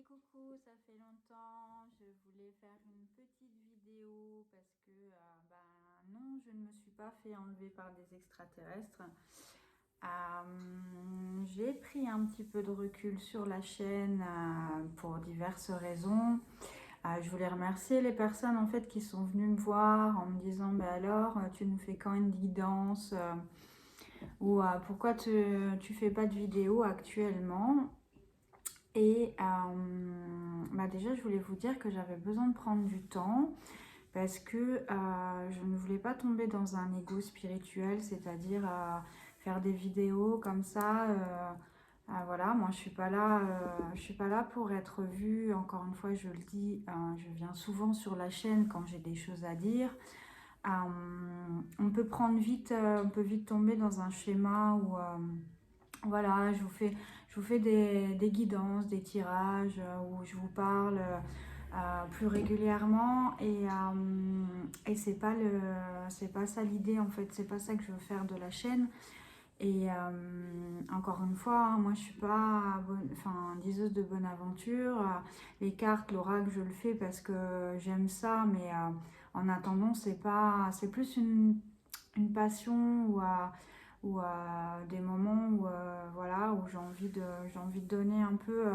coucou, ça fait longtemps. Je voulais faire une petite vidéo parce que, non, je ne me suis pas fait enlever par des extraterrestres. J'ai pris un petit peu de recul sur la chaîne pour diverses raisons. Je voulais remercier les personnes en fait qui sont venues me voir en me disant alors, tu nous fais quand une guidance ou pourquoi tu fais pas de vidéo actuellement. Et déjà, je voulais vous dire que j'avais besoin de prendre du temps parce que je ne voulais pas tomber dans un ego spirituel, c'est-à-dire faire des vidéos comme ça. Voilà, moi je suis pas là pour être vue. Encore une fois, je le dis, je viens souvent sur la chaîne quand j'ai des choses à dire. On peut vite tomber dans un schéma où voilà, je vous fais des guidances, des tirages où je vous parle plus régulièrement et c'est pas ça l'idée en fait, c'est pas ça que je veux faire de la chaîne. Et encore une fois, hein, moi je suis pas diseuse de bonne aventure. Les cartes, l'oracle, je le fais parce que j'aime ça, mais en attendant, c'est plus une passion ou des moments où voilà où j'ai envie de donner un peu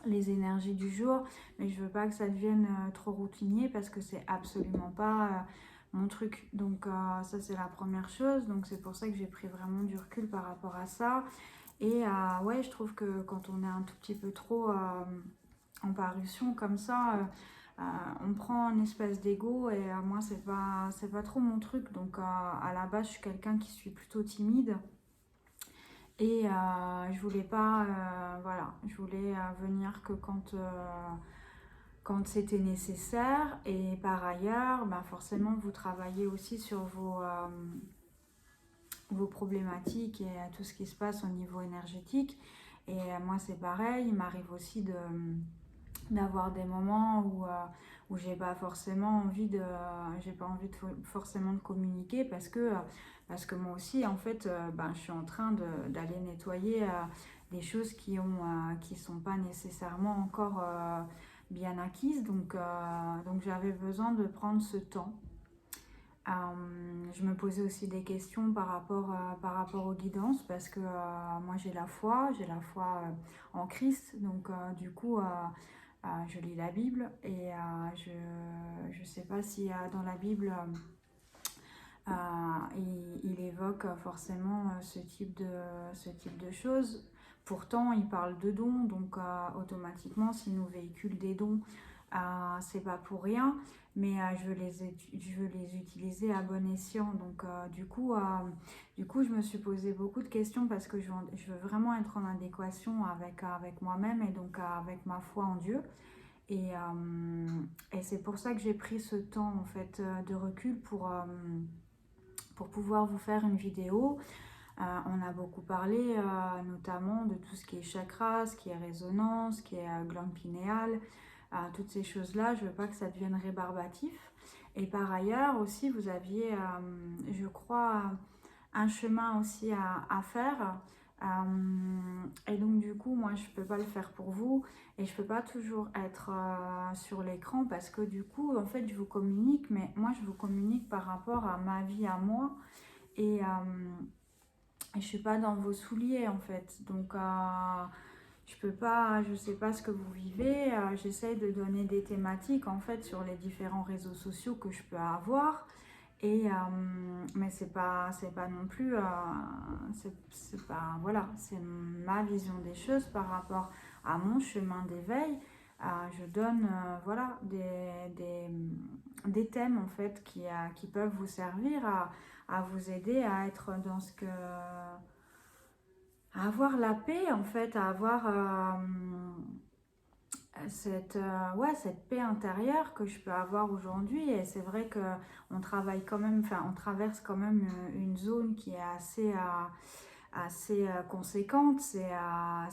les énergies du jour, mais je veux pas que ça devienne trop routinier parce que c'est absolument pas mon truc. Donc ça c'est la première chose, donc c'est pour ça que j'ai pris vraiment du recul par rapport à ça. Et ouais, je trouve que quand on est un tout petit peu trop en parution comme ça, on prend une espèce d'ego et moi c'est pas trop mon truc. Donc à la base je suis quelqu'un qui suis plutôt timide et je voulais pas voilà, je voulais venir que quand c'était nécessaire. Et par ailleurs forcément vous travaillez aussi sur vos problématiques et tout ce qui se passe au niveau énergétique. Et moi c'est pareil, il m'arrive aussi d'avoir des moments où j'ai pas envie forcément de communiquer parce que moi aussi en fait je suis en train d'aller nettoyer des choses qui sont pas nécessairement encore bien acquises, donc j'avais besoin de prendre ce temps. Je me posais aussi des questions par rapport aux guidances parce que moi j'ai la foi en Christ, donc du coup je lis la Bible et je sais pas si dans la Bible il évoque forcément ce type de choses. Pourtant, il parle de dons, donc automatiquement, s'il nous véhicule des dons, c'est pas pour rien, mais je veux les utiliser à bon escient. Donc, du coup, je me suis posé beaucoup de questions parce que je veux vraiment être en adéquation avec moi-même et donc avec ma foi en Dieu. Et c'est pour ça que j'ai pris ce temps en fait de recul pour pouvoir vous faire une vidéo. On a beaucoup parlé notamment de tout ce qui est chakra, ce qui est résonance, ce qui est glande pinéale, toutes ces choses-là. Je veux pas que ça devienne rébarbatif. Et par ailleurs aussi, vous aviez, je crois, un chemin aussi à faire. Et donc du coup, moi, je peux pas le faire pour vous et je peux pas toujours être sur l'écran parce que du coup, en fait, je vous communique, mais moi, je vous communique par rapport à ma vie à moi et je suis pas dans vos souliers en fait. Donc je peux pas, je sais pas ce que vous vivez. J'essaye de donner des thématiques en fait sur les différents réseaux sociaux que je peux avoir. Et mais c'est pas non plus c'est pas voilà, c'est ma vision des choses par rapport à mon chemin d'éveil. Je donne voilà des thèmes en fait qui peuvent vous servir à vous aider à être dans ce que à avoir la paix en fait, à avoir cette paix intérieure que je peux avoir aujourd'hui. Et c'est vrai que on travaille quand même, enfin on traverse quand même une zone qui est assez conséquente. C'est un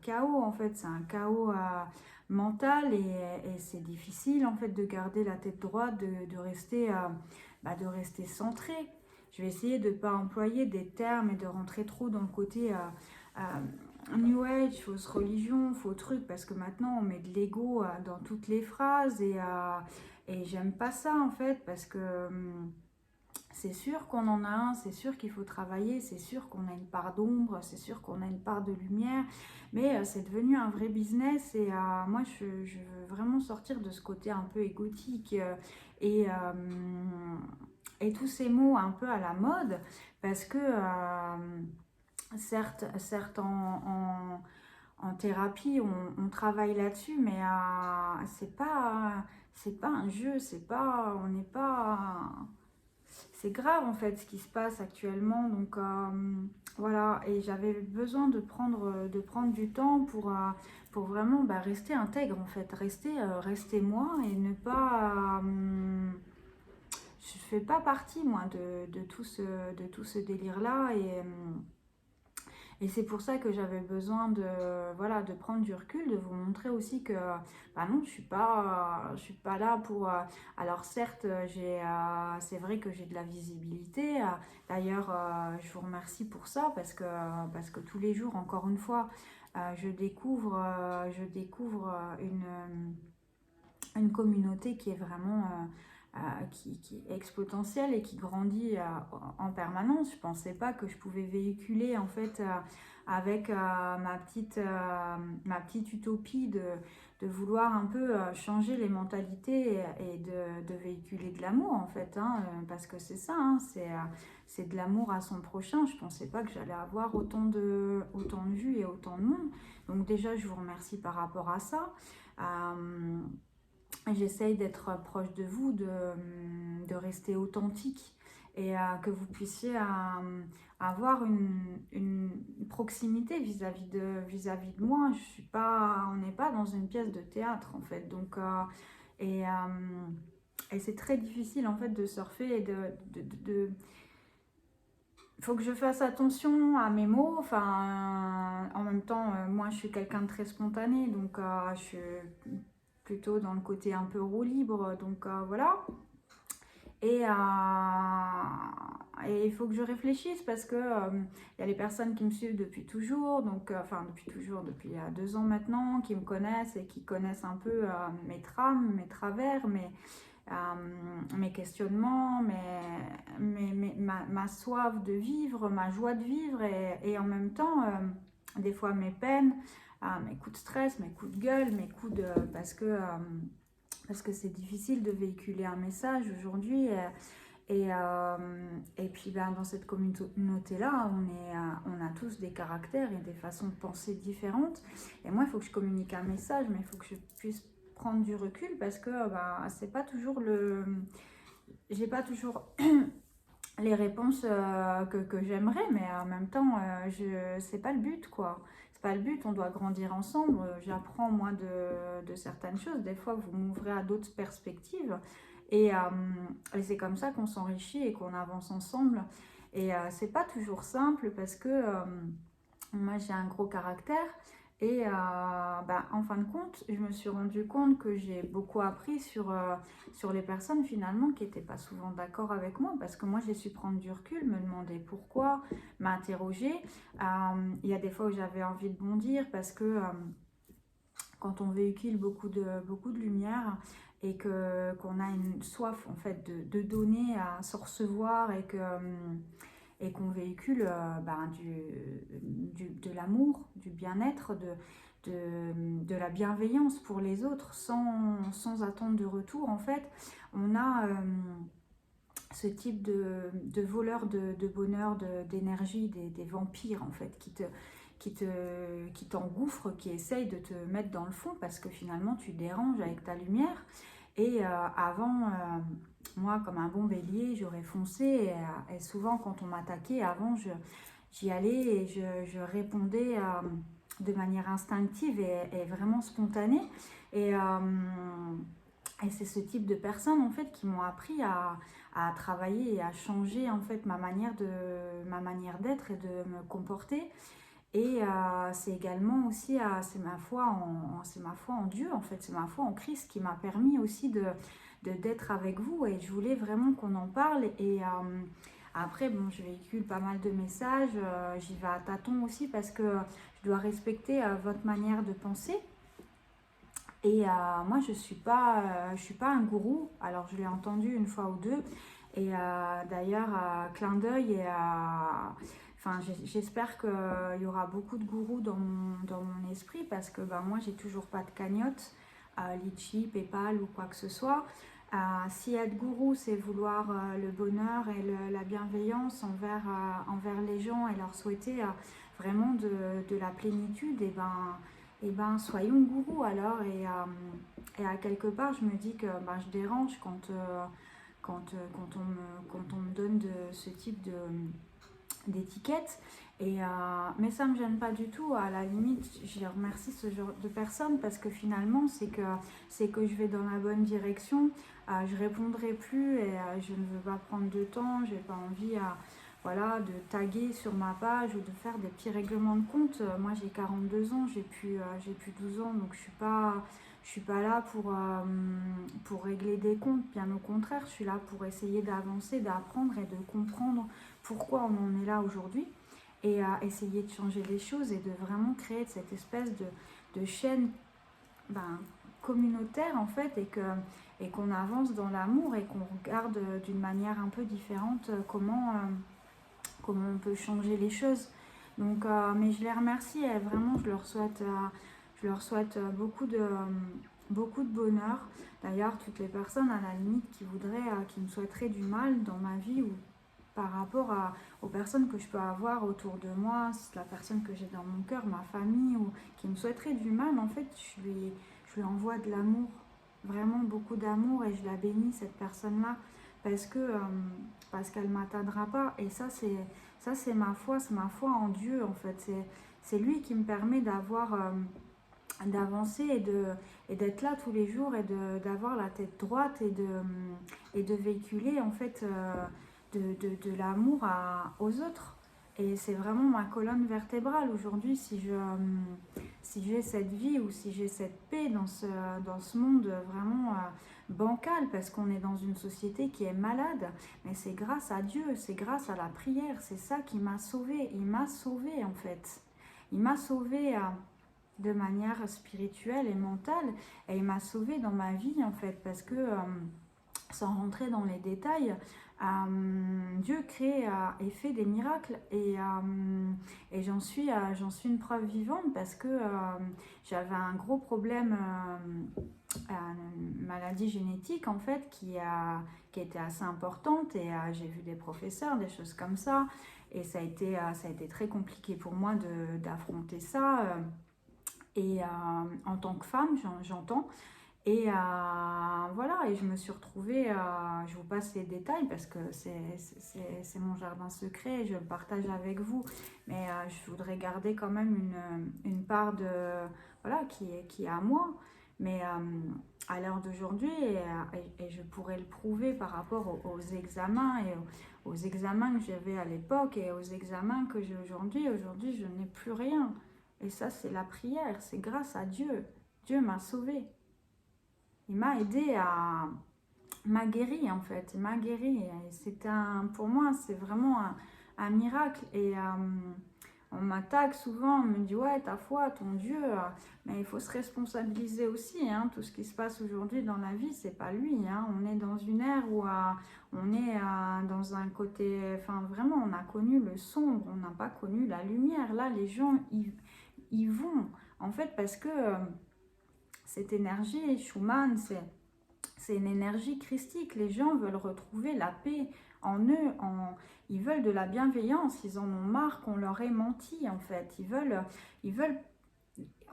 chaos en fait, c'est un chaos mental et c'est difficile en fait de garder la tête droite, de rester centré. Je vais essayer de ne pas employer des termes et de rentrer trop dans le côté New Age, fausse religion, faux truc, parce que maintenant on met de l'ego dans toutes les phrases et j'aime pas ça en fait, parce que c'est sûr qu'on en a un, c'est sûr qu'il faut travailler, c'est sûr qu'on a une part d'ombre, c'est sûr qu'on a une part de lumière, mais c'est devenu un vrai business et moi je veux vraiment sortir de ce côté un peu égotique et, euh, et tous ces mots un peu à la mode, parce que certes en thérapie on travaille là-dessus, mais c'est pas un jeu, on n'est pas c'est grave en fait ce qui se passe actuellement. Donc voilà, et j'avais besoin de prendre du temps pour vraiment rester intègre en fait, rester moi et ne pas. Je fais pas partie moi de tout ce délire là et c'est pour ça que j'avais besoin voilà, de prendre du recul, de vous montrer aussi que bah non, je suis pas là pour... alors certes, c'est vrai que j'ai de la visibilité. D'ailleurs, je vous remercie pour ça parce que tous les jours, encore une fois, je découvre une communauté qui est vraiment qui est exponentielle et qui grandit en permanence. Je pensais pas que je pouvais véhiculer en fait avec ma petite utopie de vouloir un peu changer les mentalités et de véhiculer de l'amour en fait, hein, parce que c'est ça, hein, c'est de l'amour à son prochain. Je pensais pas que j'allais avoir autant de vues et autant de monde. Donc déjà, je vous remercie par rapport à ça. Euh, J'essaye d'être proche de vous, de rester authentique et que vous puissiez avoir une proximité vis-à-vis de moi. Je suis pas, on n'est pas dans une pièce de théâtre en fait. Donc, et, euh, et c'est très difficile en fait de surfer et il faut que je fasse attention à mes mots. Enfin, en même temps, moi, je suis quelqu'un de très spontané, donc je suis plutôt dans le côté un peu roue libre. Donc voilà. Et il faut que je réfléchisse parce que y a les personnes qui me suivent depuis toujours, donc enfin depuis toujours, depuis 2 ans maintenant, qui me connaissent et qui connaissent un peu mes trames, mes travers, mes questionnements, ma soif de vivre, ma joie de vivre et en même temps, des fois mes peines, mes coups de stress, mes coups de gueule, mes coups de... parce que c'est difficile de véhiculer un message aujourd'hui. Et puis dans cette communauté-là, on a tous des caractères et des façons de penser différentes. Et moi, il faut que je communique un message, mais il faut que je puisse prendre du recul parce que c'est pas toujours j'ai pas toujours les réponses que j'aimerais, mais en même temps, c'est pas le but, quoi. C'est pas le but, on doit grandir ensemble. J'apprends, moi, de certaines choses. Des fois, vous m'ouvrez à d'autres perspectives. Et, euh, et c'est comme ça qu'on s'enrichit et qu'on avance ensemble. Et c'est pas toujours simple parce que moi, j'ai un gros caractère. Et en fin de compte, je me suis rendu compte que j'ai beaucoup appris sur les personnes finalement qui n'étaient pas souvent d'accord avec moi parce que moi j'ai su prendre du recul, me demander pourquoi, m'interroger. Il y a des fois où j'avais envie de bondir parce que quand on véhicule beaucoup de lumière et qu'on a une soif en fait de donner à se recevoir et qu'on véhicule de l'amour, du bien-être, de la bienveillance pour les autres sans attendre de retour. En fait, on a ce type de voleur de bonheur, d'énergie, des vampires en fait, qui t'engouffrent, qui essayent de te mettre dans le fond parce que finalement tu déranges avec ta lumière. Et avant, moi, comme un bon bélier, j'aurais foncé. Et souvent, quand on m'attaquait, avant, j'y allais et je répondais de manière instinctive et vraiment spontanée. Et, euh, et c'est ce type de personnes, en fait, qui m'ont appris à travailler et à changer, en fait, ma manière d'être et de me comporter. Et c'est également aussi, c'est ma foi en Dieu, en fait, c'est ma foi en Christ qui m'a permis aussi d'être avec vous. Et je voulais vraiment qu'on en parle. Et Après, bon, je véhicule pas mal de messages, j'y vais à tâtons aussi parce que je dois respecter votre manière de penser. Et moi, je suis pas un gourou. Alors, je l'ai entendu une fois ou deux. Et d'ailleurs, clin d'œil. Enfin, j'espère qu'il y aura beaucoup de gourous dans mon esprit parce que bah, moi, j'ai toujours pas de cagnotte, Litchi, PayPal ou quoi que ce soit. Si être gourou, c'est vouloir le bonheur et la bienveillance envers les gens et leur souhaiter vraiment de la plénitude, et ben soyons gourous alors. Et à quelque part, je me dis que ben, je dérange quand on me donne ce type d'étiquette. Mais ça ne me gêne pas du tout. À la limite, je remercie ce genre de personnes parce que finalement, c'est que je vais dans la bonne direction. Je répondrai plus et je ne veux pas prendre de temps. Je n'ai pas envie voilà, de taguer sur ma page ou de faire des petits règlements de compte. Moi, j'ai 42 ans, j'ai plus 12 ans, donc je suis pas là pour régler des comptes. Bien au contraire, je suis là pour essayer d'avancer, d'apprendre et de comprendre pourquoi on en est là aujourd'hui et à essayer de changer les choses et de vraiment créer cette espèce de chaîne ben, communautaire en fait et qu'on avance dans l'amour et qu'on regarde d'une manière un peu différente comment on peut changer les choses. Donc, mais je les remercie et vraiment je leur souhaite beaucoup de bonheur. D'ailleurs, toutes les personnes à la limite qui me souhaiteraient du mal dans ma vie ou par rapport aux personnes que je peux avoir autour de moi, la personne que j'ai dans mon cœur, ma famille, ou qui me souhaiterait du mal, en fait, je lui envoie de l'amour, vraiment beaucoup d'amour, et je la bénis, cette personne-là, parce qu'elle ne m'atteindra pas. Et c'est ma foi, c'est ma foi en Dieu, en fait. C'est lui qui me permet d'avancer et d'être là tous les jours et d'avoir la tête droite et de véhiculer, en fait, de l'amour aux autres. Et c'est vraiment ma colonne vertébrale aujourd'hui. Si j'ai cette vie ou si j'ai cette paix dans ce monde vraiment bancal, parce qu'on est dans une société qui est malade, mais c'est grâce à Dieu, c'est grâce à la prière, c'est ça qui m'a sauvée. Il m'a sauvée en fait. Il m'a sauvée de manière spirituelle et mentale, et il m'a sauvée dans ma vie en fait, parce que sans rentrer dans les détails, Dieu crée et fait des miracles et j'en suis une preuve vivante parce que j'avais un gros problème, une maladie génétique en fait qui était assez importante et j'ai vu des professeurs, des choses comme ça et ça a été très compliqué pour moi d'affronter ça et en tant que femme j'entends. Et voilà, et je me suis retrouvée, je vous passe les détails parce que c'est mon jardin secret, je le partage avec vous, mais je voudrais garder quand même une part voilà, qui est à moi. Mais à l'heure d'aujourd'hui, et je pourrais le prouver par rapport aux examens et aux examens que j'avais à l'époque et aux examens que j'ai aujourd'hui, je n'ai plus rien. Et ça, c'est la prière, c'est grâce à Dieu. Dieu m'a sauvée. Il m'a aidé m'a guéri en fait, il m'a guéri. Pour moi, c'est vraiment un miracle. Et on m'attaque souvent, on me dit ouais, ta foi, ton Dieu, mais il faut se responsabiliser aussi. Hein. Tout ce qui se passe aujourd'hui dans la vie, c'est pas lui. Hein. On est dans une ère où on est dans un côté, enfin vraiment, on a connu le sombre, on n'a pas connu la lumière. Là, les gens, ils vont en fait parce que cette énergie, Schumann, c'est une énergie christique. Les gens veulent retrouver la paix en eux, ils veulent de la bienveillance, ils en ont marre qu'on leur ait menti en fait.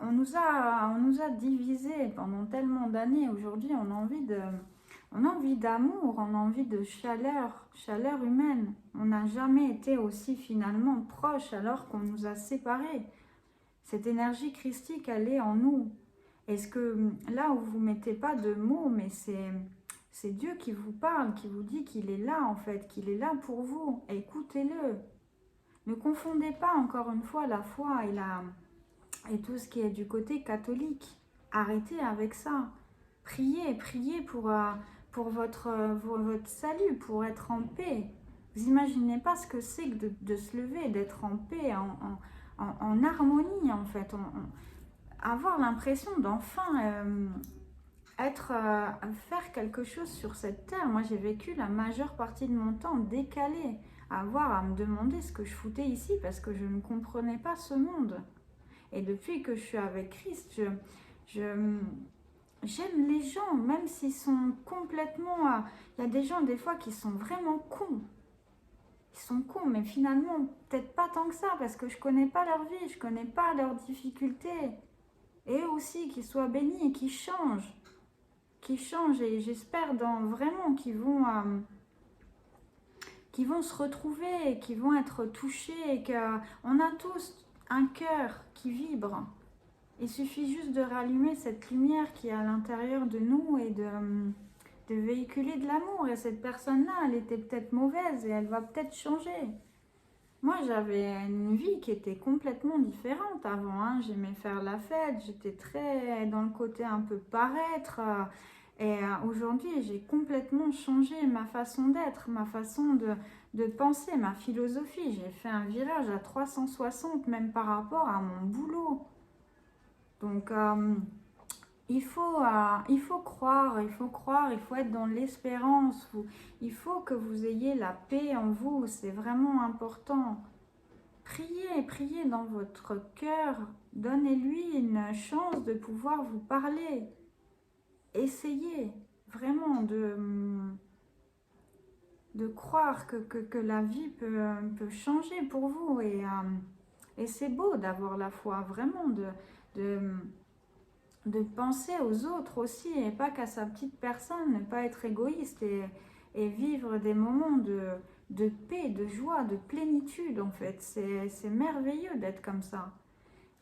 On nous a divisés pendant tellement d'années. Aujourd'hui, on a envie d'amour, on a envie de chaleur humaine. On n'a jamais été aussi finalement proches alors qu'on nous a séparés. Cette énergie christique, elle est en nous. Est-ce que là où vous ne mettez pas de mots, mais c'est Dieu qui vous parle, qui vous dit qu'il est là en fait, qu'il est là pour vous. Écoutez-le. Ne confondez pas encore une fois la foi et tout ce qui est du côté catholique. Arrêtez avec ça. Priez pour votre salut, pour être en paix. Vous imaginez pas ce que c'est que de se lever, d'être en paix, en harmonie en fait. Avoir l'impression d'enfin faire quelque chose sur cette terre. Moi j'ai vécu la majeure partie de mon temps décalé, à me demander ce que je foutais ici parce que je ne comprenais pas ce monde. Et depuis que je suis avec Christ, je, j'aime les gens, même s'ils sont complètement... Il y a des gens des fois qui sont vraiment cons. Ils sont cons, mais finalement, peut-être pas tant que ça, parce que je connais pas leur vie, je connais pas leurs difficultés. Et eux aussi, qu'ils soient bénis et qu'ils changent. Qu'ils changent, et j'espère vraiment qu'ils vont se retrouver, et qu'ils vont être touchés, et qu'on a tous un cœur qui vibre. Il suffit juste de rallumer cette lumière qui est à l'intérieur de nous et de véhiculer de l'amour. Et cette personne-là, elle était peut-être mauvaise et elle va peut-être changer. Moi, j'avais une vie qui était complètement différente avant. Hein. J'aimais faire la fête, j'étais très dans le côté un peu paraître. Et aujourd'hui, j'ai complètement changé ma façon d'être, ma façon de penser, ma philosophie. J'ai fait un virage à 360, même par rapport à mon boulot. Donc, il faut croire, il faut être dans l'espérance. Il faut que vous ayez la paix en vous, c'est vraiment important. Priez dans votre cœur. Donnez-lui une chance de pouvoir vous parler. Essayez vraiment de croire que la vie peut changer pour vous. Et c'est beau d'avoir la foi, vraiment, de penser aux autres aussi et pas qu'à sa petite personne, ne pas être égoïste et vivre des moments de paix, de joie, de plénitude en fait. C'est merveilleux d'être comme ça.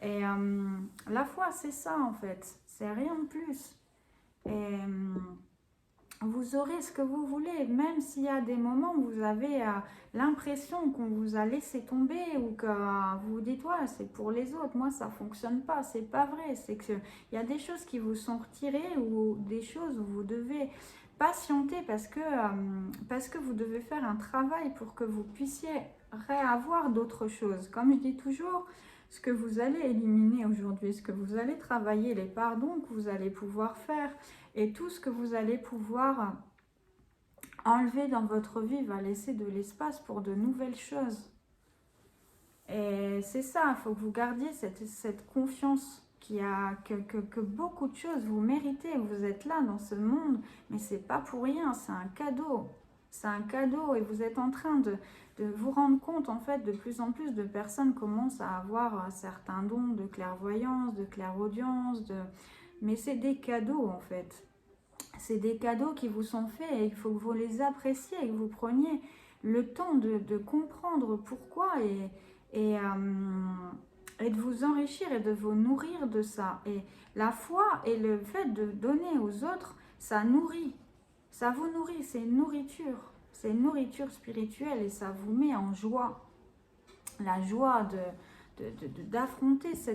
Et la foi, c'est ça en fait, c'est rien de plus. Et vous aurez ce que vous voulez, même s'il y a des moments où vous avez l'impression qu'on vous a laissé tomber ou que vous vous dites ouais, c'est pour les autres, moi ça fonctionne pas, c'est pas vrai, c'est que il y a des choses qui vous sont retirées ou des choses où vous devez patienter parce que vous devez faire un travail pour que vous puissiez réavoir d'autres choses. Comme je dis toujours, ce que vous allez éliminer aujourd'hui, ce que vous allez travailler, les pardons que vous allez pouvoir faire et tout ce que vous allez pouvoir enlever dans votre vie va laisser de l'espace pour de nouvelles choses. Et c'est ça, il faut que vous gardiez cette confiance que beaucoup de choses vous méritez. Vous êtes là dans ce monde, mais c'est pas pour rien, c'est un cadeau. C'est un cadeau et vous êtes en train de vous rendre compte, en fait, de plus en plus de personnes commencent à avoir certains dons de clairvoyance, de clairaudience, mais c'est des cadeaux, en fait. C'est des cadeaux qui vous sont faits et il faut que vous les appréciez et que vous preniez le temps de comprendre pourquoi et de vous enrichir et de vous nourrir de ça. Et la foi et le fait de donner aux autres, ça nourrit. Ça vous nourrit, c'est une nourriture. C'est une nourriture spirituelle et ça vous met en joie. La joie d'affronter ce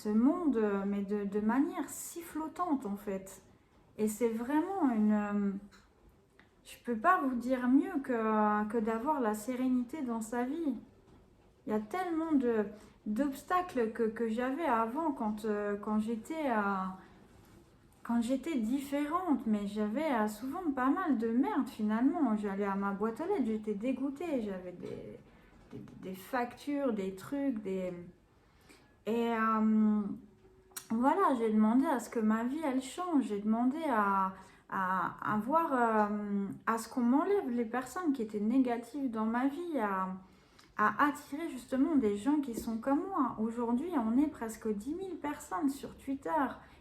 monde, mais de manière si flottante en fait. Et c'est vraiment une... je peux pas vous dire mieux que d'avoir la sérénité dans sa vie. Il y a tellement d'obstacles que j'avais avant quand j'étais différente, mais j'avais souvent pas mal de merde finalement. J'allais à ma boîte aux lettres, j'étais dégoûtée, j'avais des factures, des trucs, Et voilà, j'ai demandé à ce que ma vie elle change, j'ai demandé à voir, à ce qu'on m'enlève les personnes qui étaient négatives dans ma vie, à attirer justement des gens qui sont comme moi. Aujourd'hui, on est presque 10 000 personnes sur Twitter.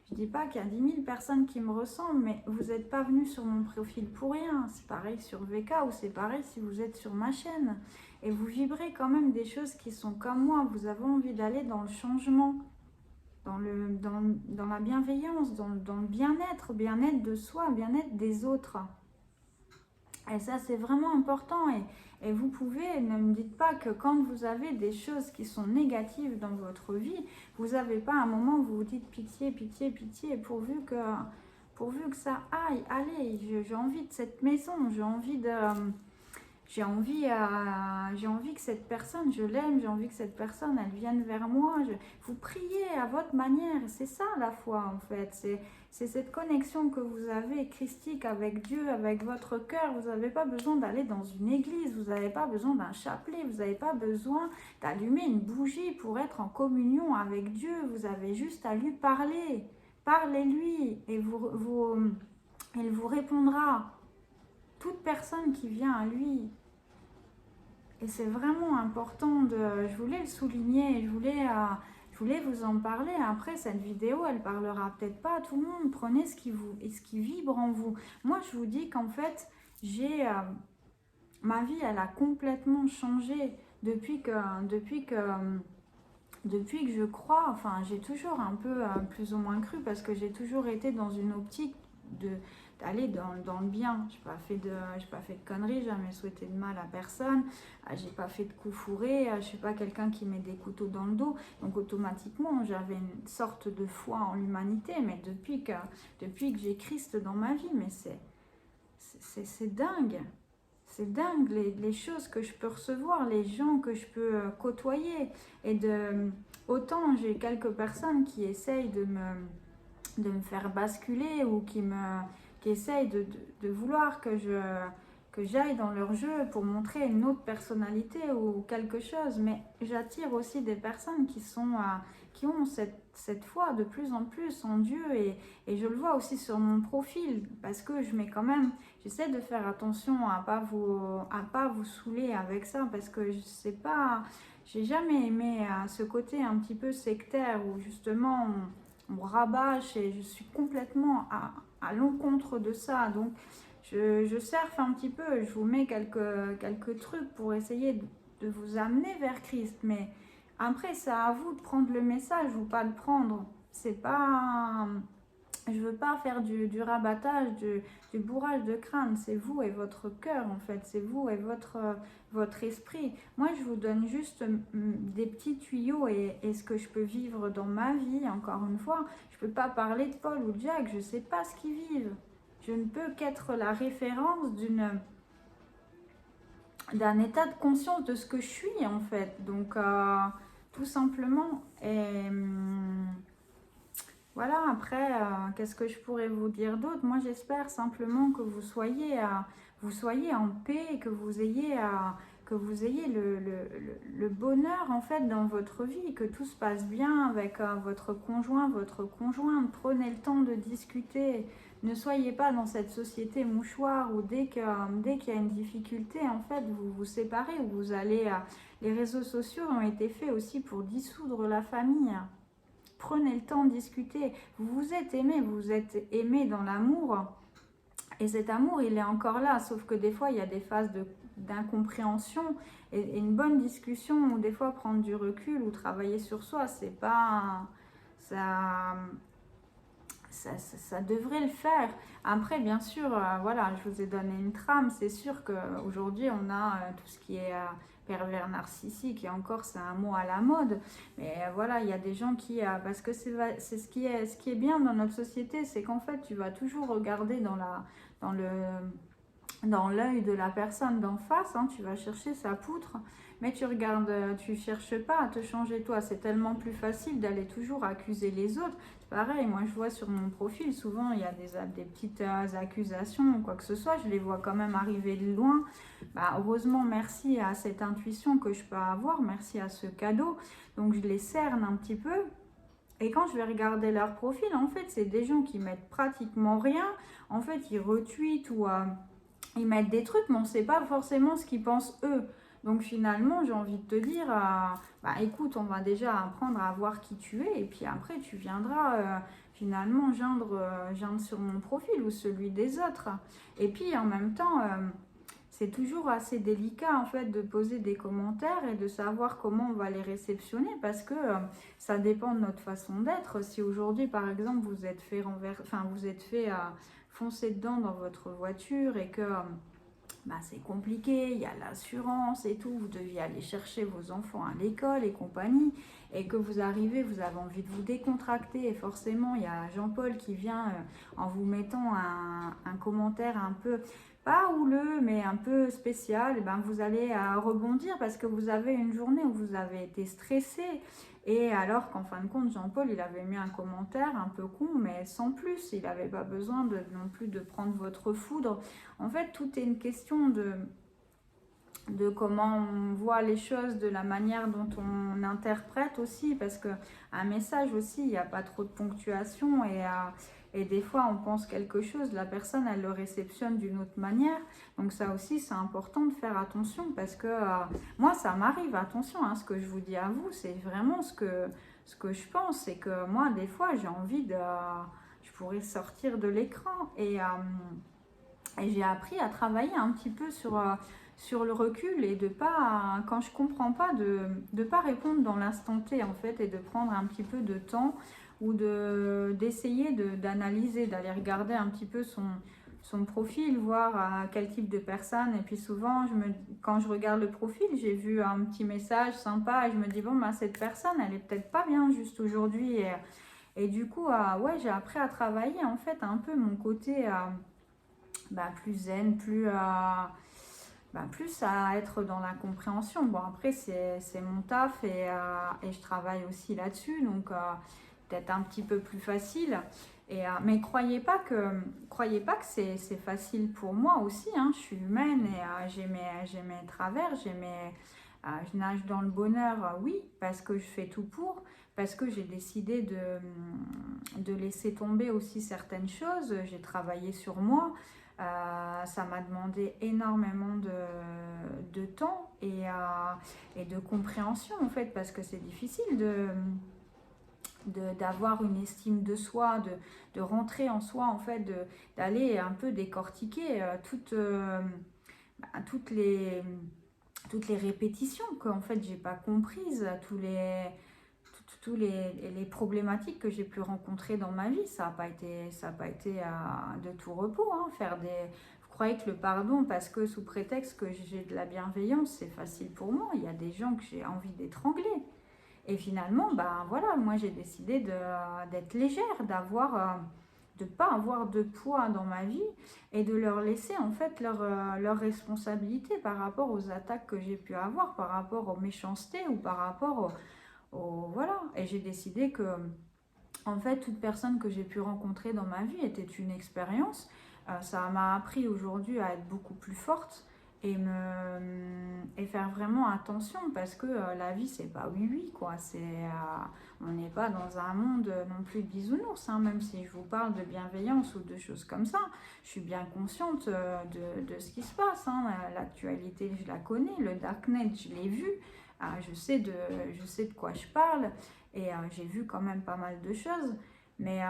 Je dis pas qu'il y a 10 000 personnes qui me ressemblent, mais vous n'êtes pas venus sur mon profil pour rien. C'est pareil sur VK ou c'est pareil si vous êtes sur ma chaîne. Et vous vibrez quand même des choses qui sont comme moi. Vous avez envie d'aller dans le changement, dans la bienveillance, dans le bien-être de soi, bien-être des autres. Et ça, c'est vraiment important. Et vous pouvez, ne me dites pas que quand vous avez des choses qui sont négatives dans votre vie, vous n'avez pas un moment où vous vous dites pitié, pitié, pitié, pourvu que pourvu que ça aille, allez, j'ai envie de cette maison, j'ai envie de... j'ai envie que cette personne, je l'aime, j'ai envie que cette personne, elle vienne vers moi. Vous priez à votre manière, c'est ça la foi en fait. C'est cette connexion que vous avez christique avec Dieu, avec votre cœur. Vous n'avez pas besoin d'aller dans une église, vous n'avez pas besoin d'un chapelet, vous n'avez pas besoin d'allumer une bougie pour être en communion avec Dieu. Vous avez juste à lui parler. Parlez-lui et il vous répondra. Toute personne qui vient à lui. Et c'est vraiment important je voulais le souligner, je voulais vous en parler. Après, cette vidéo, elle parlera peut-être pas à tout le monde. Prenez ce qui vibre en vous. Moi, je vous dis qu'en fait, ma vie, elle a complètement changé depuis que je crois. Enfin, j'ai toujours un peu plus ou moins cru parce que j'ai toujours été dans une optique d'aller dans le bien. J'ai pas fait de conneries, jamais souhaité de mal à personne, j'ai pas fait de coups fourrés, je suis pas quelqu'un qui met des couteaux dans le dos, donc automatiquement j'avais une sorte de foi en l'humanité. Mais depuis que j'ai Christ dans ma vie, mais c'est dingue. C'est dingue les choses que je peux recevoir, les gens que je peux côtoyer. Et autant j'ai quelques personnes qui essayent de me faire basculer ou qui essayent de vouloir que j'aille dans leur jeu pour montrer une autre personnalité ou quelque chose. Mais j'attire aussi des personnes qui ont cette foi de plus en plus en Dieu, et je le vois aussi sur mon profil parce que j'essaie de faire attention à pas vous saouler avec ça, parce que j'ai jamais aimé ce côté un petit peu sectaire où justement on rabâche, et je suis complètement à l'encontre de ça. Donc je surfe un petit peu, je vous mets quelques trucs pour essayer de vous amener vers Christ, mais après c'est à vous de prendre le message ou pas le prendre. C'est pas... Je veux pas faire du rabattage, du bourrage de crâne. C'est vous et votre cœur en fait, c'est vous et votre esprit. Moi je vous donne juste des petits tuyaux et ce que je peux vivre dans ma vie. Encore une fois, je peux pas parler de Paul ou de Jack, je sais pas ce qu'ils vivent. Je ne peux qu'être la référence d'un état de conscience de ce que je suis en fait. Donc tout simplement. Et voilà, après, qu'est-ce que je pourrais vous dire d'autre? Moi, j'espère simplement que vous soyez en paix, que vous ayez le bonheur en fait dans votre vie, que tout se passe bien avec votre conjoint, votre conjointe. Prenez le temps de discuter. Ne soyez pas dans cette société mouchoir où dès qu'il y a une difficulté, en fait, vous vous séparez, ou vous allez... les réseaux sociaux ont été faits aussi pour dissoudre la famille. Prenez le temps de discuter. Vous vous êtes aimé dans l'amour. Et cet amour, il est encore là. Sauf que des fois, il y a des phases d'incompréhension. Et une bonne discussion, ou des fois prendre du recul, ou travailler sur soi, c'est pas... Ça devrait le faire. Après, bien sûr, voilà, je vous ai donné une trame. C'est sûr qu'aujourd'hui, on a tout ce qui est pervers narcissique, et encore, c'est un mot à la mode. Mais voilà, il y a des gens qui... parce que c'est ce qui est bien dans notre société, c'est qu'en fait, tu vas toujours regarder dans l'œil de la personne d'en face, hein, tu vas chercher sa poutre, mais tu cherches pas à te changer toi. C'est tellement plus facile d'aller toujours accuser les autres. C'est pareil, moi je vois sur mon profil, souvent il y a des petites accusations ou quoi que ce soit, je les vois quand même arriver de loin. Heureusement, merci à cette intuition que je peux avoir, merci à ce cadeau, donc je les cerne un petit peu. Et quand je vais regarder leur profil, en fait, c'est des gens qui mettent pratiquement rien. En fait, ils retweetent ou ils mettent des trucs, mais on ne sait pas forcément ce qu'ils pensent eux. Donc finalement, j'ai envie de te dire, écoute, on va déjà apprendre à voir qui tu es, et puis après, tu viendras finalement geindre sur mon profil ou celui des autres. Et puis en même temps... c'est toujours assez délicat en fait de poser des commentaires et de savoir comment on va les réceptionner, parce que ça dépend de notre façon d'être. Si aujourd'hui par exemple vous êtes fait foncer dedans dans votre voiture, et que bah, c'est compliqué, il y a l'assurance et tout, vous deviez aller chercher vos enfants à l'école et compagnie, et que vous arrivez, vous avez envie de vous décontracter, et forcément, il y a Jean-Paul qui vient en vous mettant un commentaire un peu, pas houleux, mais un peu spécial, et ben vous allez rebondir parce que vous avez une journée où vous avez été stressé, et alors qu'en fin de compte, Jean-Paul, il avait mis un commentaire un peu con, mais sans plus, il n'avait pas besoin non plus de prendre votre foudre. En fait, tout est une question de comment on voit les choses, de la manière dont on interprète aussi, parce qu'un message aussi, il n'y a pas trop de ponctuation et des fois on pense quelque chose, la personne elle le réceptionne d'une autre manière, donc ça aussi c'est important de faire attention parce que moi ça m'arrive, attention, hein, ce que je vous dis à vous, c'est vraiment ce que je pense, c'est que moi des fois j'ai envie je pourrais sortir de l'écran et j'ai appris à travailler un petit peu sur le recul et de pas, quand je comprends pas, de pas répondre dans l'instant T en fait et de prendre un petit peu de temps ou d'essayer d'analyser, d'aller regarder un petit peu son profil, voir quel type de personne. Et puis souvent, quand je regarde le profil, j'ai vu un petit message sympa et je me dis, bon, ben, cette personne, elle est peut-être pas bien juste aujourd'hui. Et du coup, ouais, j'ai appris à travailler en fait un peu mon côté plus zen, plus à être dans la compréhension. Bon, après, c'est mon taf et je travaille aussi là-dessus, donc peut-être un petit peu plus facile. Mais croyez pas que c'est facile pour moi aussi, hein. Je suis humaine et j'ai mes travers, je nage dans le bonheur, oui, parce que je fais tout pour, parce que j'ai décidé de laisser tomber aussi certaines choses. J'ai travaillé sur moi. Ça m'a demandé énormément de temps et de compréhension en fait, parce que c'est difficile d'avoir une estime de soi, de rentrer en soi en fait, d'aller un peu décortiquer toutes les répétitions que en fait j'ai pas comprises, tous les problématiques que j'ai pu rencontrer dans ma vie. Ça n'a pas été de tout repos, hein. Vous croyez que le pardon, parce que sous prétexte que j'ai de la bienveillance, c'est facile pour moi. Il y a des gens que j'ai envie d'étrangler. Et finalement, ben voilà, moi j'ai décidé d'être légère, de ne pas avoir de poids dans ma vie et de leur laisser en fait leur responsabilité par rapport aux attaques que j'ai pu avoir, par rapport aux méchancetés ou par rapport voilà. Et j'ai décidé que en fait toute personne que j'ai pu rencontrer dans ma vie était une expérience. Ça m'a appris aujourd'hui à être beaucoup plus forte et faire vraiment attention, parce que la vie c'est pas oui oui quoi, on n'est pas dans un monde non plus de bisounours, hein. Même si je vous parle de bienveillance ou de choses comme ça, je suis bien consciente de ce qui se passe, hein. L'actualité je la connais, le darknet je l'ai vu, je sais de quoi je parle et j'ai vu quand même pas mal de choses, mais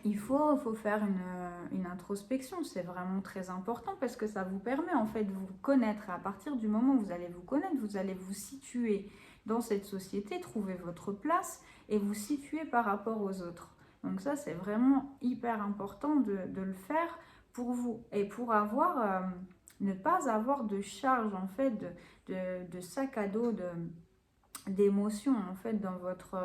il faut faire une introspection, c'est vraiment très important parce que ça vous permet en fait de vous connaître. À partir du moment où vous allez vous connaître, vous allez vous situer dans cette société, trouver votre place et vous situer par rapport aux autres. Donc ça, c'est vraiment hyper important de le faire pour vous et pour ne pas avoir de charge en fait, de sac à dos d'émotions en fait dans votre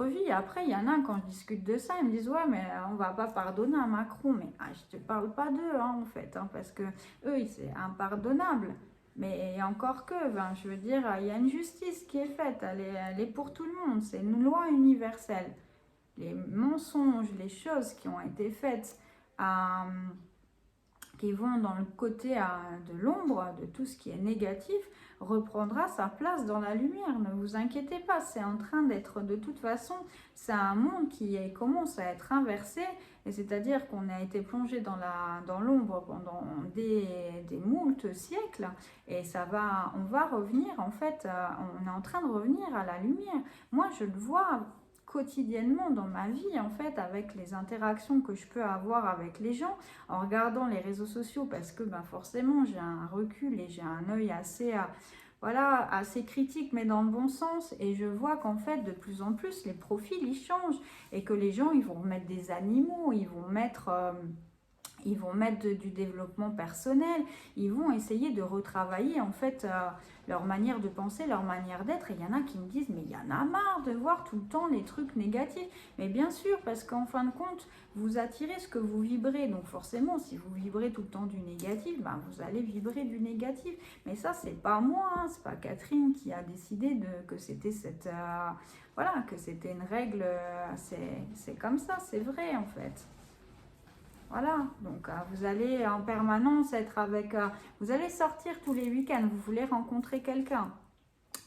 vie. Après, il y en a, quand je discute de ça, ils me disent, ouais, mais on va pas pardonner à Macron. Mais je te parle pas d'eux, hein, en fait, hein, parce que eux, c'est impardonnable. Mais encore que, je veux dire, il y a une justice qui est faite, elle est pour tout le monde, c'est une loi universelle. Les mensonges, les choses qui ont été faites, qui vont dans le côté de l'ombre, de tout ce qui est négatif, reprendra sa place dans la lumière. Ne vous inquiétez pas, c'est en train d'être, de toute façon, c'est un monde qui commence à être inversé, et c'est-à-dire qu'on a été plongé dans l'ombre pendant des moultes siècles, et on va revenir, en fait, on est en train de revenir à la lumière. Moi, je le vois quotidiennement dans ma vie, en fait, avec les interactions que je peux avoir avec les gens, en regardant les réseaux sociaux, parce que forcément j'ai un recul et j'ai un œil assez critique, mais dans le bon sens, et je vois qu'en fait de plus en plus les profils ils changent, et que les gens ils vont mettre des animaux, ils vont mettre ils vont mettre du développement personnel, ils vont essayer de retravailler en fait leur manière de penser, leur manière d'être. Et il y en a qui me disent, mais il y en a marre de voir tout le temps les trucs négatifs. Mais bien sûr, parce qu'en fin de compte, vous attirez ce que vous vibrez. Donc forcément, si vous vibrez tout le temps du négatif, ben, vous allez vibrer du négatif. Mais ça, c'est pas moi, hein, c'est pas Catherine qui a décidé que c'était cette... voilà, que c'était une règle, c'est comme ça, c'est vrai en fait. Voilà, donc vous allez en permanence être avec... vous allez sortir tous les week-ends, vous voulez rencontrer quelqu'un.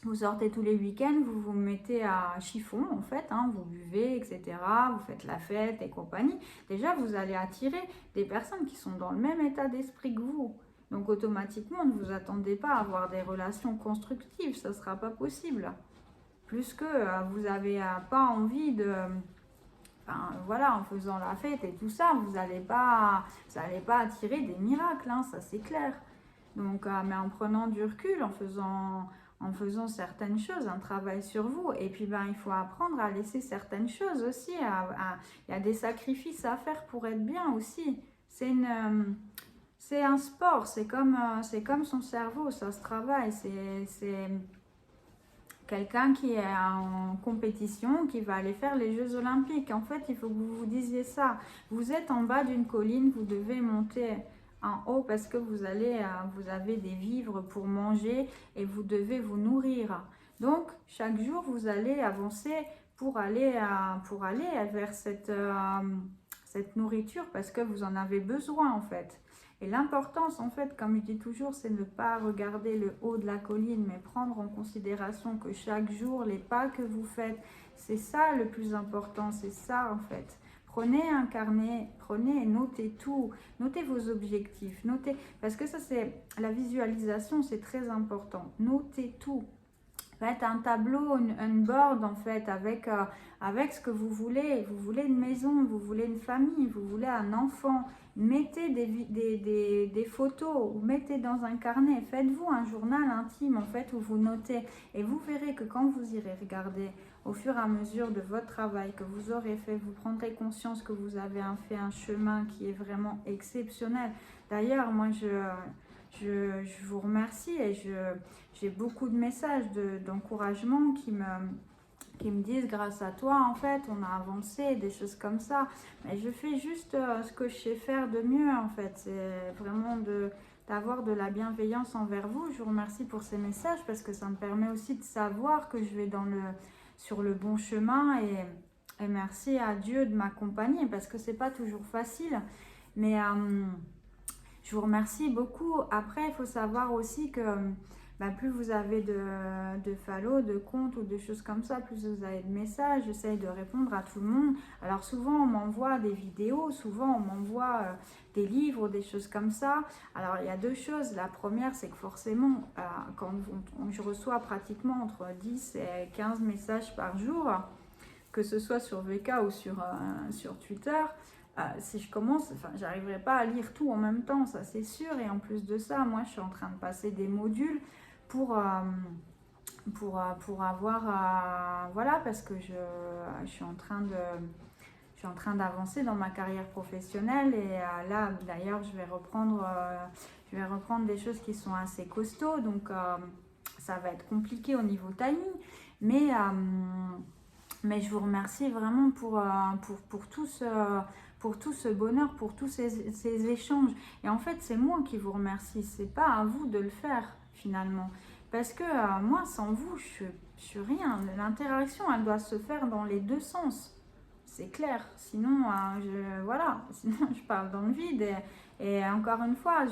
Vous sortez tous les week-ends, vous vous mettez à chiffon en fait, hein, vous buvez, etc. Vous faites la fête et compagnie. Déjà, vous allez attirer des personnes qui sont dans le même état d'esprit que vous. Donc automatiquement, ne vous attendez pas à avoir des relations constructives, ça ne sera pas possible. Plus que vous n'avez pas envie de... Enfin, voilà, en faisant la fête et tout ça, vous n'allez pas attirer des miracles, hein, ça c'est clair. Donc, mais en prenant du recul, en faisant certaines choses, un travail sur vous. Et puis, ben, il faut apprendre à laisser certaines choses aussi. Il y a des sacrifices à faire pour être bien aussi. C'est un sport, c'est comme son cerveau, ça se travaille. C'est quelqu'un qui est en compétition, qui va aller faire les Jeux Olympiques. En fait, il faut que vous vous disiez ça. Vous êtes en bas d'une colline, vous devez monter en haut parce que vous avez des vivres pour manger et vous devez vous nourrir. Donc, chaque jour, vous allez avancer pour aller vers cette nourriture parce que vous en avez besoin en fait. Et l'importance, en fait, comme je dis toujours, c'est ne pas regarder le haut de la colline, mais prendre en considération que chaque jour, les pas que vous faites, c'est ça le plus important, c'est ça, en fait. Prenez un carnet, prenez et notez tout, notez vos objectifs, notez, parce que ça, c'est la visualisation, c'est très important. Notez tout. Faites un tableau, une board en fait, avec ce que vous voulez. Vous voulez une maison, vous voulez une famille, vous voulez un enfant. Mettez des photos, ou mettez dans un carnet. Faites-vous un journal intime en fait où vous notez. Et vous verrez que quand vous irez regarder au fur et à mesure de votre travail que vous aurez fait, vous prendrez conscience que vous avez fait un chemin qui est vraiment exceptionnel. D'ailleurs, moi je vous remercie et j'ai beaucoup de messages d'encouragement qui me disent grâce à toi en fait on a avancé, des choses comme ça. Mais je fais juste ce que je sais faire de mieux en fait. C'est vraiment d'avoir de la bienveillance envers vous. Je vous remercie pour ces messages parce que ça me permet aussi de savoir que je vais sur le bon chemin et merci à Dieu de m'accompagner parce que c'est pas toujours facile. Mais je vous remercie beaucoup. Après, il faut savoir aussi que plus vous avez de follow, de comptes ou de choses comme ça, plus vous avez de messages. J'essaye de répondre à tout le monde. Alors souvent, on m'envoie des vidéos, souvent on m'envoie des livres, des choses comme ça. Alors il y a deux choses. La première, c'est que forcément, quand je reçois pratiquement entre 10 et 15 messages par jour, que ce soit sur VK ou sur Twitter, si je commence, j'arriverai pas à lire tout en même temps, ça c'est sûr. Et en plus de ça, moi je suis en train de passer des modules pour avoir, voilà, parce que je suis en train d'avancer dans ma carrière professionnelle et là d'ailleurs je vais reprendre des choses qui sont assez costauds, donc ça va être compliqué au niveau timing, mais je vous remercie vraiment pour tout ce bonheur, pour tous ces échanges. Et en fait, c'est moi qui vous remercie. C'est pas à vous de le faire, finalement. Parce que moi, sans vous, je suis rien. L'interaction, elle doit se faire dans les deux sens. C'est clair. Sinon, voilà. Sinon, je parle dans le vide. Et encore une fois,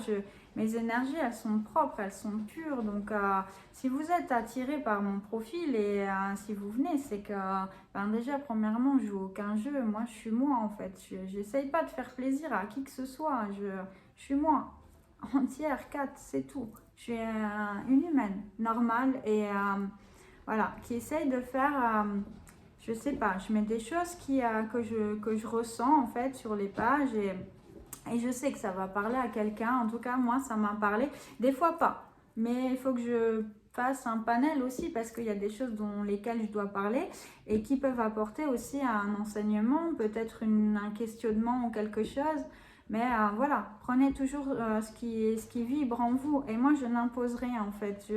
mes énergies, elles sont propres, elles sont pures. Donc, si vous êtes attiré par mon profil et si vous venez, c'est que, déjà, premièrement, je joue aucun jeu. Moi, je suis moi, en fait. J'essaye pas de faire plaisir à qui que ce soit. Je suis moi, entière, 4, c'est tout. Je suis une humaine, normale et voilà, qui essaye de faire... je sais pas, je mets des choses que je ressens, en fait, sur les pages et je sais que ça va parler à quelqu'un. En tout cas, moi, ça m'a parlé. Des fois, pas. Mais il faut que je fasse un panel aussi parce qu'il y a des choses dont lesquelles je dois parler et qui peuvent apporter aussi un enseignement, peut-être un questionnement ou quelque chose. Mais voilà, prenez toujours ce qui vibre en vous. Et moi, je n'impose rien en fait.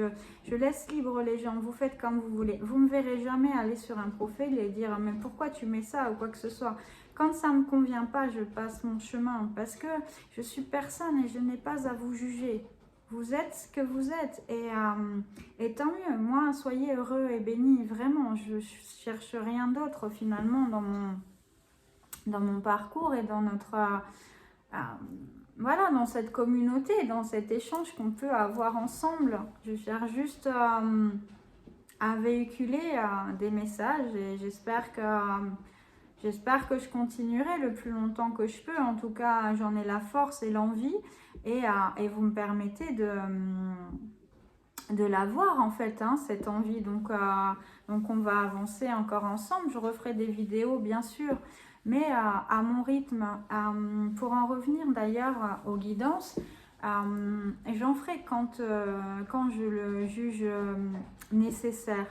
Je laisse libre les gens. Vous faites comme vous voulez. Vous ne me verrez jamais aller sur un profil et dire mais pourquoi tu mets ça ou quoi que ce soit. Quand ça ne me convient pas, je passe mon chemin parce que je suis personne et je n'ai pas à vous juger. Vous êtes ce que vous êtes et tant mieux. Moi, soyez heureux et bénis. Vraiment, je cherche rien d'autre finalement dans mon parcours et dans notre... voilà, dans cette communauté, dans cet échange qu'on peut avoir ensemble. Je cherche juste à véhiculer des messages et j'espère que je continuerai le plus longtemps que je peux. En tout cas, j'en ai la force et l'envie et vous me permettez de l'avoir en fait, hein, cette envie. Donc on va avancer encore ensemble. Je referai des vidéos, bien sûr, mais à mon rythme. Pour en revenir d'ailleurs aux guidances, j'en ferai quand je le juge nécessaire.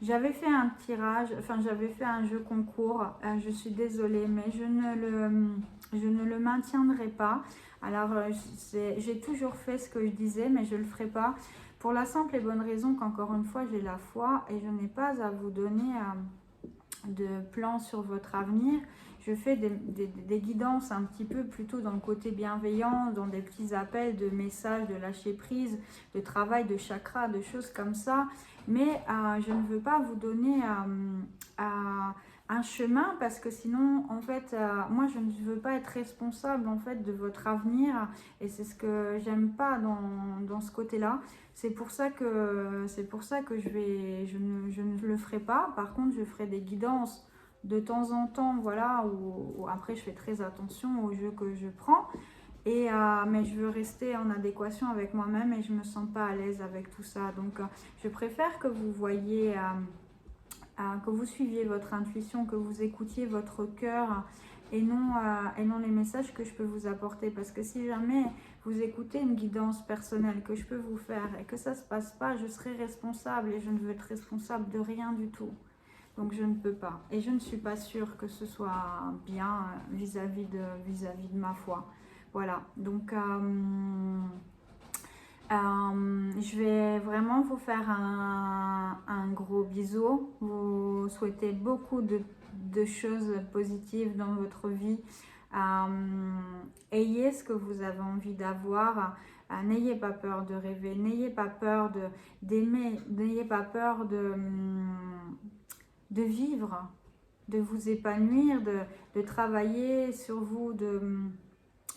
J'avais fait un tirage, enfin j'avais fait un jeu concours, je suis désolée, mais je ne le maintiendrai pas. Alors j'ai toujours fait ce que je disais, mais je ne le ferai pas. Pour la simple et bonne raison qu'encore une fois, j'ai la foi et je n'ai pas à vous donner de plans sur votre avenir. Je fais des guidances un petit peu plutôt dans le côté bienveillant, dans des petits appels de messages, de lâcher prise, de travail de chakra, de choses comme ça. Mais je ne veux pas vous donner un chemin parce que sinon, en fait, moi, je ne veux pas être responsable en fait de votre avenir et c'est ce que j'aime pas dans ce côté-là. C'est pour ça que je ne le ferai pas. Par contre, je ferai des guidances de temps en temps, voilà, où après je fais très attention aux jeux que je prends. Mais je veux rester en adéquation avec moi-même et je me sens pas à l'aise avec tout ça. Donc, je préfère que vous voyiez, que vous suiviez votre intuition, que vous écoutiez votre cœur et non les messages que je peux vous apporter. Parce que si jamais vous écoutez une guidance personnelle que je peux vous faire et que ça ne se passe pas, je serai responsable et je ne veux être responsable de rien du tout. Donc je ne peux pas. Et je ne suis pas sûre que ce soit bien vis-à-vis de ma foi. Voilà. Donc je vais vraiment vous faire un gros bisou. Vous souhaitez beaucoup de choses positives dans votre vie. Ayez ce que vous avez envie d'avoir. N'ayez pas peur de rêver. N'ayez pas peur d'aimer. N'ayez pas peur de vivre, de vous épanouir, de travailler sur vous,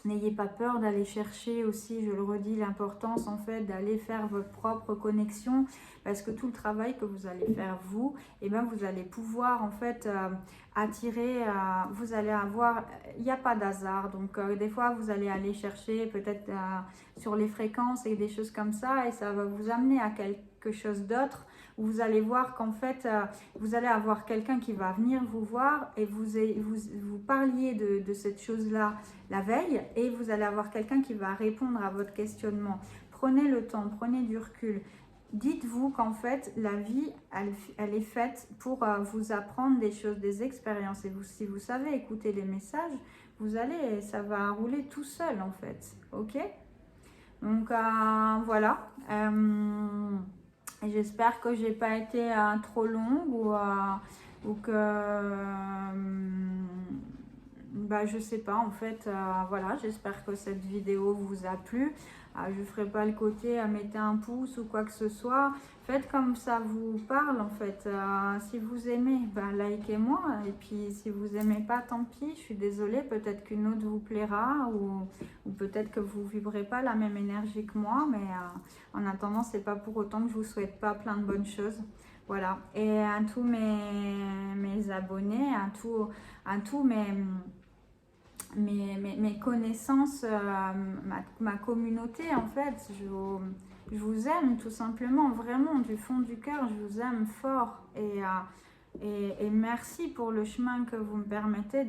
n'ayez pas peur d'aller chercher aussi, je le redis, l'importance en fait d'aller faire votre propre connexion parce que tout le travail que vous allez faire vous, et ben vous allez pouvoir en fait attirer, vous allez avoir, il n'y a pas d'hasard, donc des fois vous allez aller chercher peut-être sur les fréquences et des choses comme ça et ça va vous amener à quelque chose d'autre. Vous allez voir qu'en fait, vous allez avoir quelqu'un qui va venir vous voir et vous parliez de cette chose-là la veille et vous allez avoir quelqu'un qui va répondre à votre questionnement. Prenez le temps, prenez du recul. Dites-vous qu'en fait, la vie, elle est faite pour vous apprendre des choses, des expériences. Et si vous savez écouter les messages, ça va rouler tout seul en fait. Ok? Donc voilà. J'espère que j'ai pas été trop longue ou que je sais pas en fait. Voilà, j'espère que cette vidéo vous a plu. Je ferai pas le côté mettez un pouce ou quoi que ce soit. Faites comme ça vous parle en fait. Si vous aimez, likez-moi. Et puis si vous aimez pas, tant pis. Je suis désolée. Peut-être qu'une autre vous plaira ou peut-être que vous vibrez pas la même énergie que moi. Mais en attendant, c'est pas pour autant que je vous souhaite pas plein de bonnes choses. Voilà. Et à tous mes abonnés, à tous mes connaissances, ma communauté en fait, je vous aime tout simplement, vraiment du fond du cœur, je vous aime fort et merci pour le chemin que vous me permettez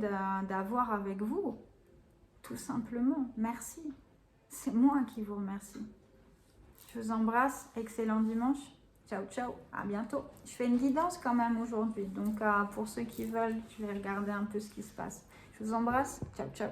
d'avoir avec vous, tout simplement, merci, c'est moi qui vous remercie. Je vous embrasse, excellent dimanche, ciao ciao, à bientôt. Je fais une guidance quand même aujourd'hui, donc pour ceux qui veulent, je vais regarder un peu ce qui se passe. Je vous embrasse. Ciao, ciao.